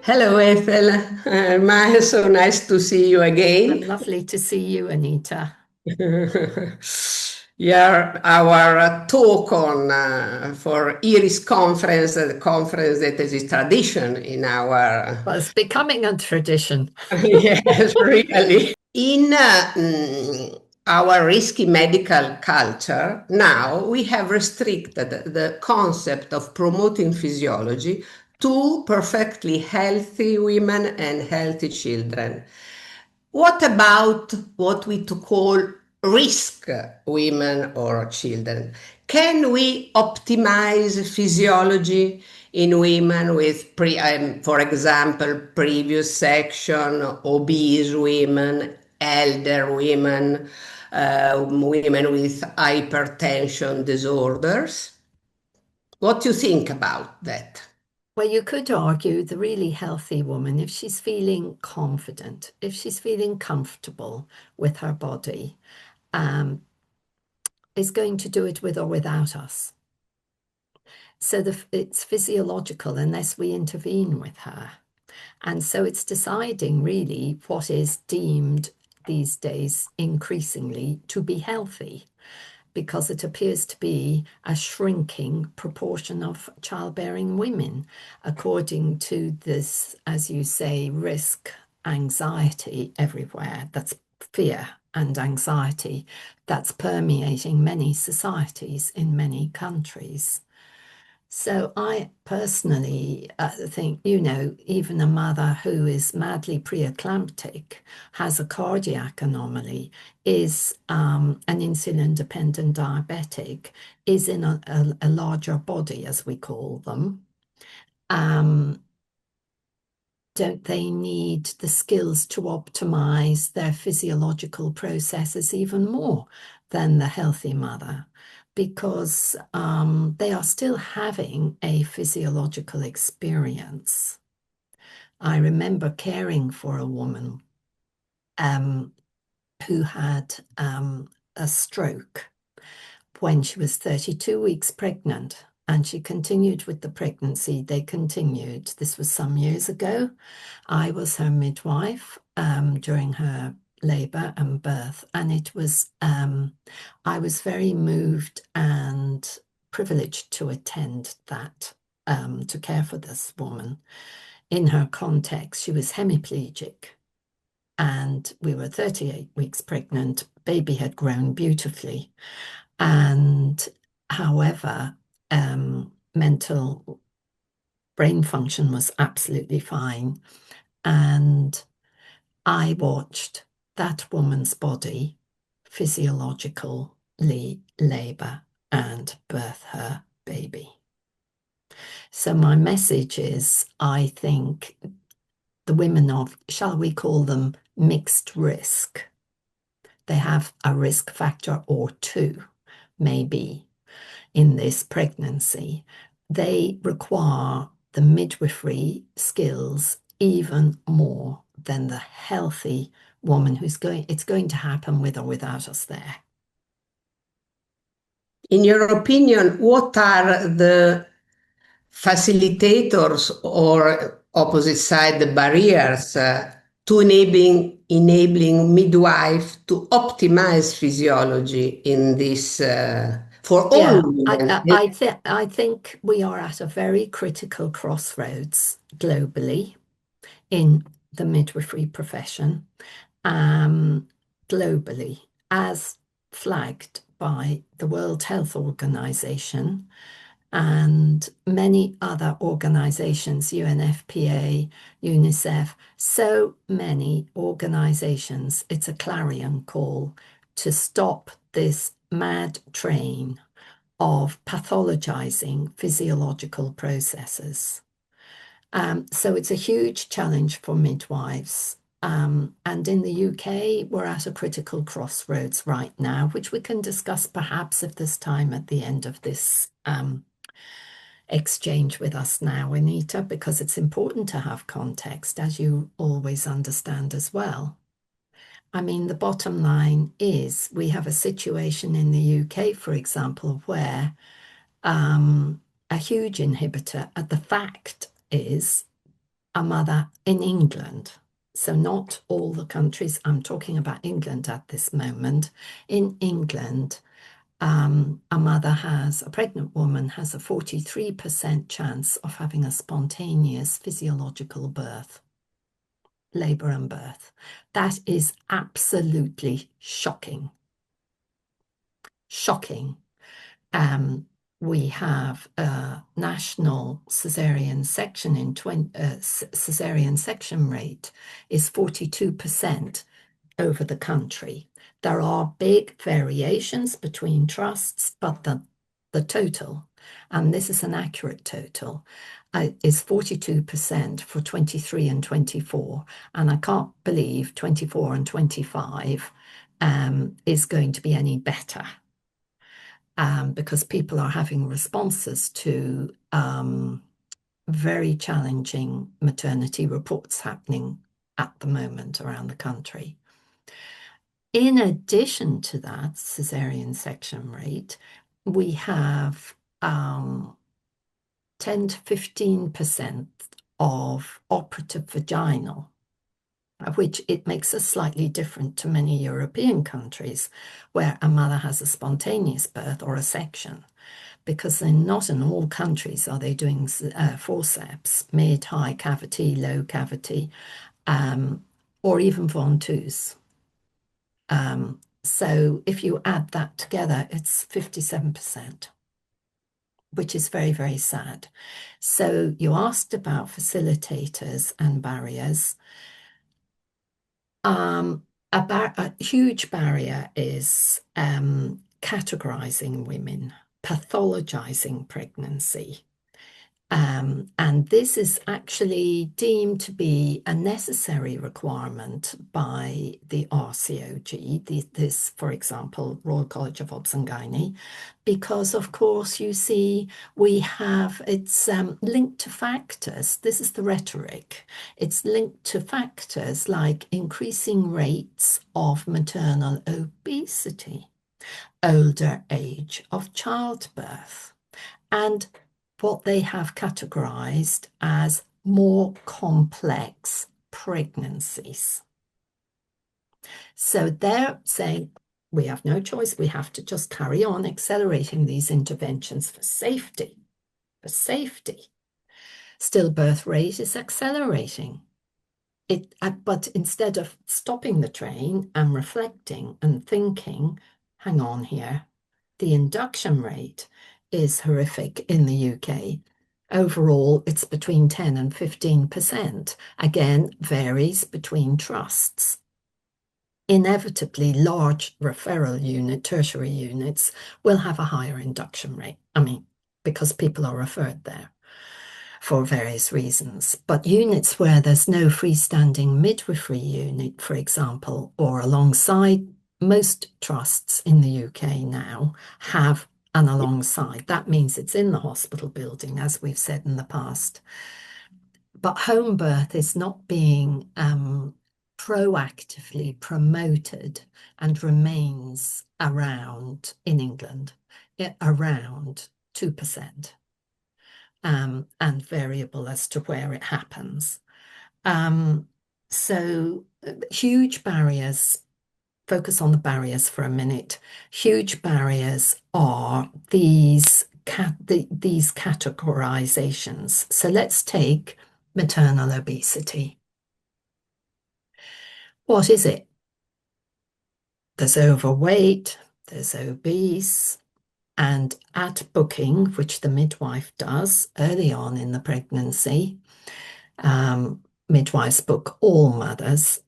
Hello, Ethel. Maya, so nice to see you again. Lovely to see you, Anita. Yeah, our talk on for Iris conference, the conference that is a tradition in our Well, it's becoming a tradition. yes, really. In our risky medical culture, now we have restricted the concept of promoting physiology to perfectly healthy women and healthy children. What about what we to call risk women or children? Can we optimize physiology in women with, for example, previous section, obese women, elder women, women with hypertension disorders? What do you think about that? Well, you could argue the really healthy woman, if she's feeling confident, if she's feeling comfortable with her body, um, is going to do it with or without us. So it's physiological unless we intervene with her. And so it's deciding really what is deemed these days increasingly to be healthy, because it appears to be a shrinking proportion of childbearing women, according to this, as you say, risk anxiety everywhere. That's fear and anxiety that's permeating many societies in many countries. So I personally think, even a mother who is madly preeclamptic, has a cardiac anomaly, is an insulin-dependent diabetic, is in a larger body, as we call them. Um, don't they need the skills to optimize their physiological processes even more than the healthy mother? Because they are still having a physiological experience. I remember caring for a woman um, who had a stroke when she was 32 weeks pregnant. And she continued with the pregnancy. They continued. This was some years ago. I was her midwife during her labor and birth, and I was very moved and privileged to attend that, to care for this woman. In her context, she was hemiplegic, and we were 38 weeks pregnant. Baby had grown beautifully, and however, mental brain function was absolutely fine. And I watched that woman's body physiologically labor and birth her baby. So my message is, I think the women of, shall we call them mixed risk, they have a risk factor or two, maybe, in this pregnancy. They require the midwifery skills even more than the healthy woman it's going to happen with or without us there. In your opinion, what are the facilitators or opposite side the barriers to enabling midwife to optimize physiology in this for all Yeah, women? I think we are at a very critical crossroads globally in the midwifery profession, um, globally, as flagged by the World Health Organization and many other organizations, UNFPA, UNICEF, so many organizations. It's a clarion call to stop this mad train of pathologizing physiological processes. So it's a huge challenge for midwives. And in the UK, we're at a critical crossroads right now, which we can discuss perhaps if there's time at the end of this exchange with us now, Anita, because it's important to have context, as you always understand as well. I mean, the bottom line is we have a situation in the UK, for example, where a huge inhibitor, the fact is a mother in England, so not all the countries, I'm talking about England at this moment. In England, a pregnant woman has a 43% chance of having a spontaneous physiological birth, labor and birth. That is absolutely shocking. Shocking. We have a national cesarean section rate is 42% over the country. There are big variations between trusts, but the total, and this is an accurate total, is 42% for 23 and 24. And I can't believe 24 and 25 is going to be any better. Because people are having responses to very challenging maternity reports happening at the moment around the country. In addition to that cesarean section rate, we have 10 to 15% of operative vaginal, which it makes us slightly different to many European countries where a mother has a spontaneous birth or a section, because not in all countries are they doing forceps, mid, high cavity, low cavity, or even ventouse. So if you add that together, it's 57%, which is very, very sad. So you asked about facilitators and barriers. A huge barrier is categorizing women, pathologizing pregnancy. And this is actually deemed to be a necessary requirement by the RCOG, this, for example, Royal College of Obs and Gynae, because of course you see it's linked to factors. This is the rhetoric. It's linked to factors like increasing rates of maternal obesity, older age of childbirth, and what they have categorized as more complex pregnancies. So they're saying, we have no choice. We have to just carry on accelerating these interventions for safety. For safety. Stillbirth rate is accelerating. But instead of stopping the train and reflecting and thinking, hang on here, the induction rate is horrific in the UK. Overall, it's between 10 and 15%. Again, varies between trusts. Inevitably, large tertiary units will have a higher induction rate. I mean, because people are referred there for various reasons. But units where there's no freestanding midwifery unit, for example, or alongside, most trusts in the UK now have an alongside. That means it's in the hospital building, as we've said in the past. But home birth is not being proactively promoted and remains around, in England, around 2%, and variable as to where it happens. So huge barriers. Focus on the barriers for a minute. Huge barriers are these categorizations. So let's take maternal obesity. What is it? There's overweight, there's obese, and at booking, which the midwife does early on in the pregnancy, midwives book all mothers,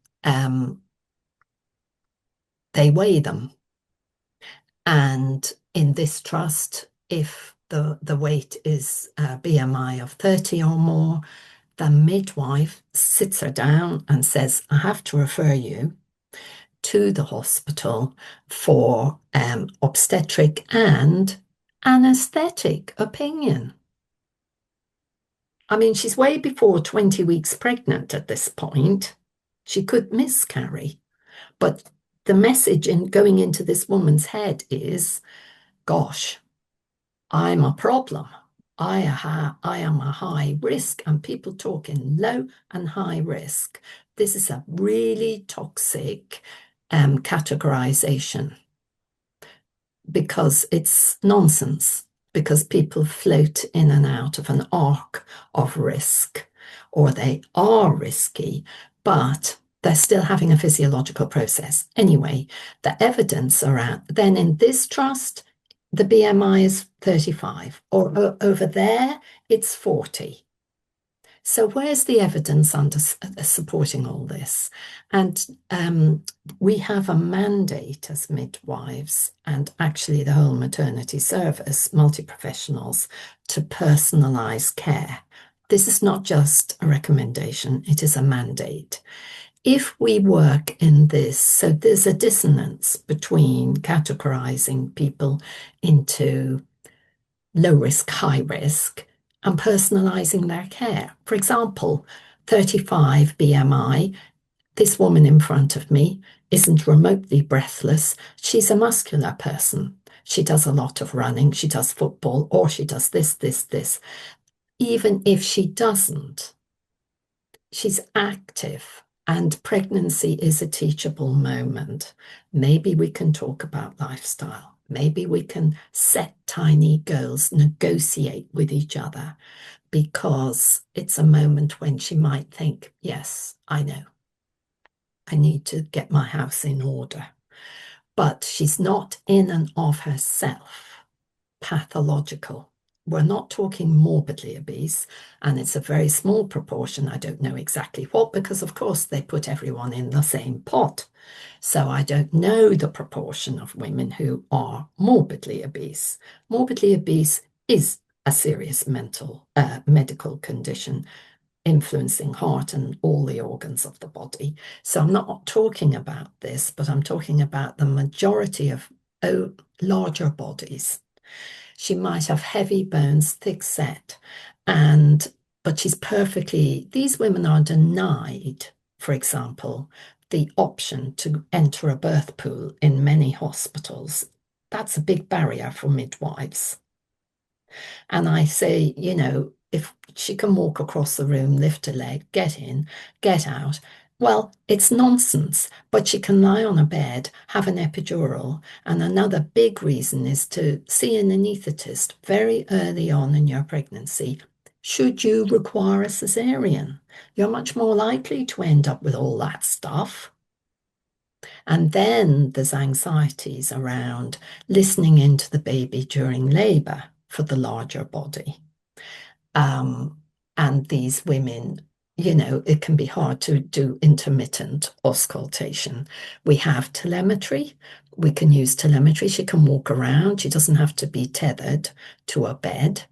they weigh them. And in this trust, if the weight is a BMI of 30 or more, the midwife sits her down and says, I have to refer you to the hospital for obstetric and anaesthetic opinion. I mean, she's way before 20 weeks pregnant at this point. She could miscarry. But the message going into this woman's head is, gosh, I'm a problem. I am a high risk, and people talk in low and high risk. This is a really toxic categorization because it's nonsense, because people float in and out of an arc of risk, or they are risky, but they're still having a physiological process. Anyway, the evidence around, then in this trust, the BMI is 35, or over there, it's 40. So where's the evidence under supporting all this? And we have a mandate as midwives, and actually the whole maternity service, multi-professionals, to personalize care. This is not just a recommendation, it is a mandate. If we work in this, so there's a dissonance between categorizing people into low risk, high risk, and personalizing their care. For example, 35 BMI, this woman in front of me isn't remotely breathless. She's a muscular person. She does a lot of running, she does football, or she does this, this, this. Even if she doesn't, she's active, and pregnancy is a teachable moment. Maybe we can talk about lifestyle. Maybe we can set tiny goals, negotiate with each other, because it's a moment when she might think, yes, I know, I need to get my house in order. But she's not in and of herself pathological. We're not talking morbidly obese, and it's a very small proportion. I don't know exactly what, because of course they put everyone in the same pot. So I don't know the proportion of women who are morbidly obese. Morbidly obese is a serious medical condition influencing heart and all the organs of the body. So I'm not talking about this, but I'm talking about the majority of larger bodies. She might have heavy bones, thick set, but she's perfectly, these women are denied, for example, the option to enter a birth pool in many hospitals. That's a big barrier for midwives. And I say, if she can walk across the room, lift a leg, get in, get out, well, it's nonsense, but she can lie on a bed, have an epidural. And another big reason is to see an anaesthetist very early on in your pregnancy. Should you require a cesarean, you're much more likely to end up with all that stuff. And then there's anxieties around listening into the baby during labor for the larger body. And these women, it can be hard to do intermittent auscultation. We have telemetry. We can use telemetry. She can walk around. She doesn't have to be tethered to a bed.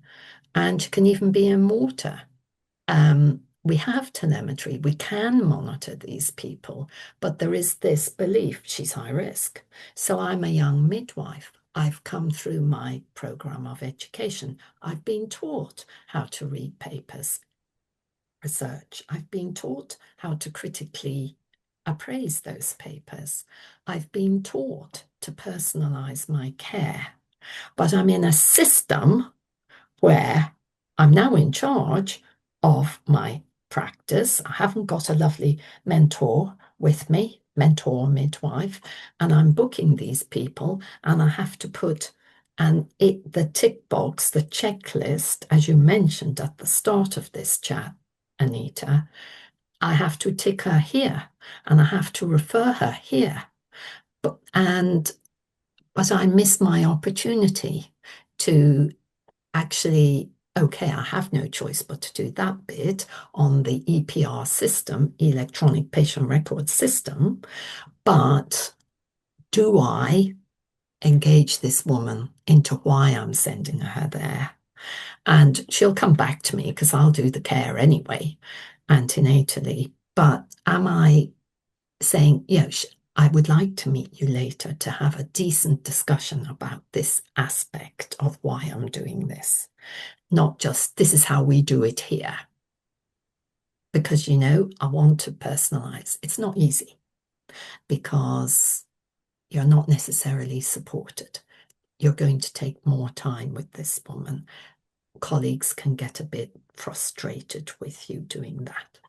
And she can even be in water. We have telemetry. We can monitor these people, but there is this belief she's high risk. So I'm a young midwife. I've come through my program of education. I've been taught how to read papers, research. I've been taught how to critically appraise those papers. I've been taught to personalize my care. But I'm in a system where I'm now in charge of my practice. I haven't got a lovely mentor with me, mentor midwife, and I'm booking these people, and I have to put the tick box, the checklist, as you mentioned at the start of this chat, Anita, I have to tick her here, and I have to refer her here. But I miss my opportunity to actually, okay, I have no choice but to do that bit on the EPR system, electronic patient record system, but do I engage this woman into why I'm sending her there? And she'll come back to me because I'll do the care anyway, antenatally. But am I saying, I would like to meet you later to have a decent discussion about this aspect of why I'm doing this, not just this is how we do it here. Because, I want to personalize. It's not easy because you're not necessarily supported. You're going to take more time with this woman. colleagues can get a bit frustrated with you doing that.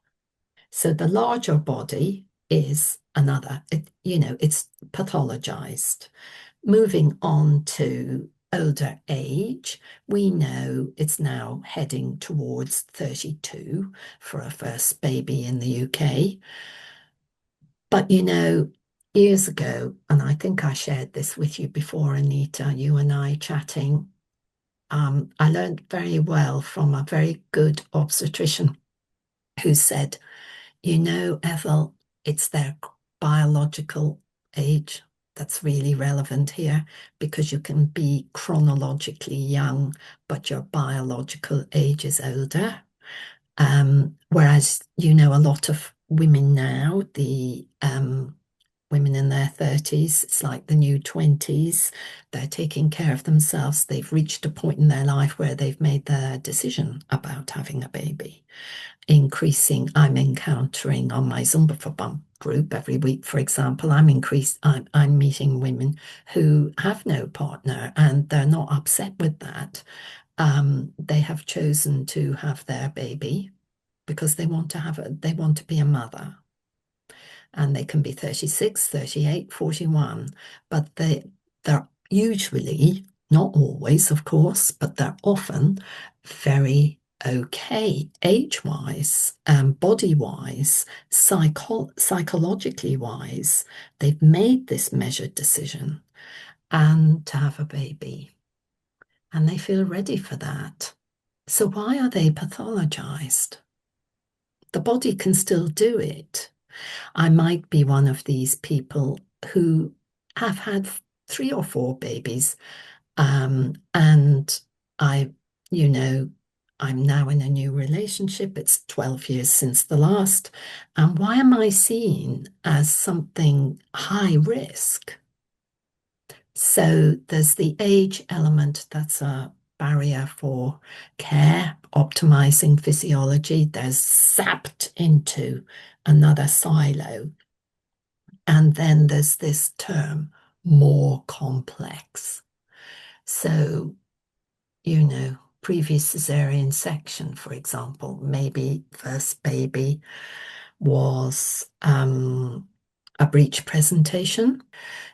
So the larger body is another, it's pathologized. Moving on to older age, we know it's now heading towards 32 for a first baby in the UK. But years ago, and I think I shared this with you before, Anita, you and I chatting, I learned very well from a very good obstetrician who said, Ethel, it's their biological age that's really relevant here, because you can be chronologically young, but your biological age is older. Whereas, a lot of women now, the women in their 30s, it's like the new 20s. They're taking care of themselves. They've reached a point in their life where they've made their decision about having a baby. I'm encountering on my Zumba for Bump group every week, for example, I'm meeting women who have no partner, and they're not upset with that. They have chosen to have their baby because they want to be a mother. And they can be 36, 38, 41, but they're usually, not always, of course, but they're often very okay age-wise, body-wise, psychologically wise. They've made this measured decision and to have a baby, and they feel ready for that. So why are they pathologized? The body can still do it. I might be one of these people who have had 3 or 4 babies, and I'm now in a new relationship. It's 12 years since the last. And why am I seen as something high risk? So there's the age element that's a barrier for care, optimizing physiology. There's zapped into another silo. And then there's this term, more complex. So, previous cesarean section, for example, maybe first baby was a breech presentation.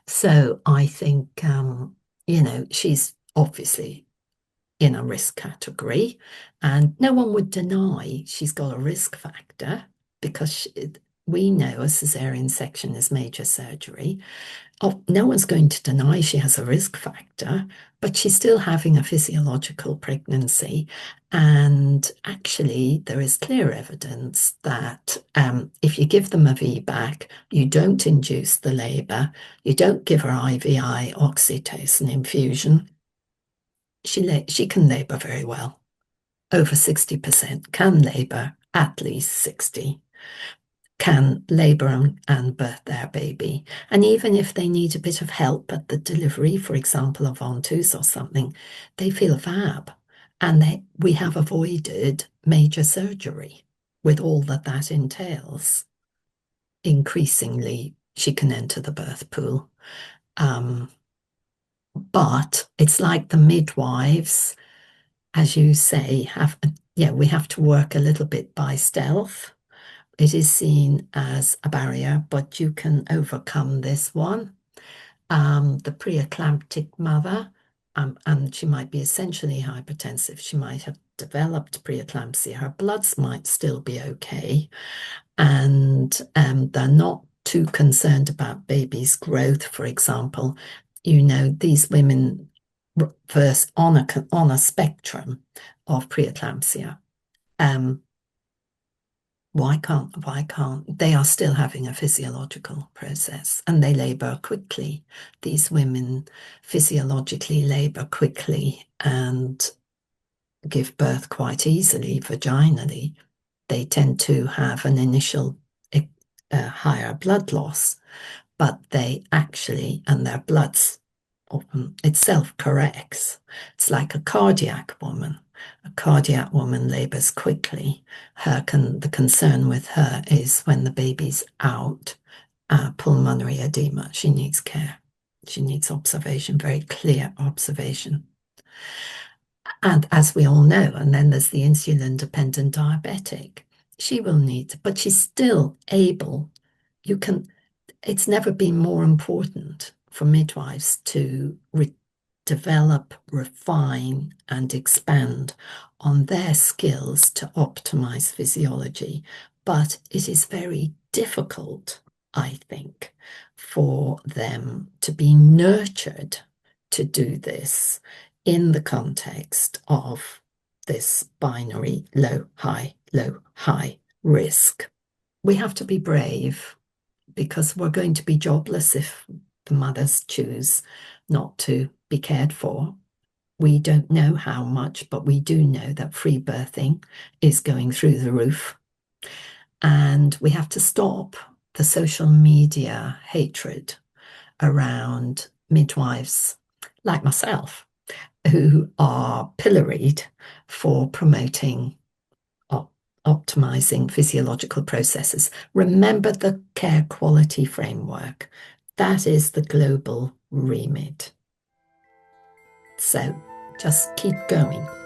So I think, she's obviously in a risk category, and no one would deny she's got a risk factor, because we know a cesarean section is major surgery. Oh, no one's going to deny she has a risk factor, but she's still having a physiological pregnancy. And actually, there is clear evidence that if you give them a VBAC, you don't induce the labour, you don't give her IVI oxytocin infusion, she can labour very well. Over 60% can labour, at least 60 can labour and birth their baby. And even if they need a bit of help at the delivery, for example, a ventouse or something, they feel fab. And we have avoided major surgery with all that entails. Increasingly, she can enter the birth pool. But it's like the midwives, as you say, we have to work a little bit by stealth. It is seen as a barrier, but you can overcome this one. The preeclamptic mother, and she might be essentially hypertensive. She might have developed preeclampsia. Her bloods might still be okay, and they're not too concerned about baby's growth, for example. These women first on a spectrum of preeclampsia. Why can't they are still having a physiological process, and they labor quickly. These women physiologically labor quickly and give birth quite easily vaginally. They tend to have an initial higher blood loss, but they actually, and their bloods itself corrects. It's like a cardiac woman. A cardiac woman labors quickly. The concern with her is when the baby's out, pulmonary edema. She needs care. She needs observation, very clear observation. And as we all know, and then there's the insulin-dependent diabetic. She will need, but she's still able, it's never been more important for midwives to develop, refine, and expand on their skills to optimize physiology. But it is very difficult, I think, for them to be nurtured to do this in the context of this binary low, high risk. We have to be brave because we're going to be jobless if the mothers choose not to be cared for. We don't know how much, but we do know that free birthing is going through the roof. And we have to stop the social media hatred around midwives like myself, who are pilloried for promoting optimizing physiological processes. Remember the care quality framework. That is the global remit. So just keep going.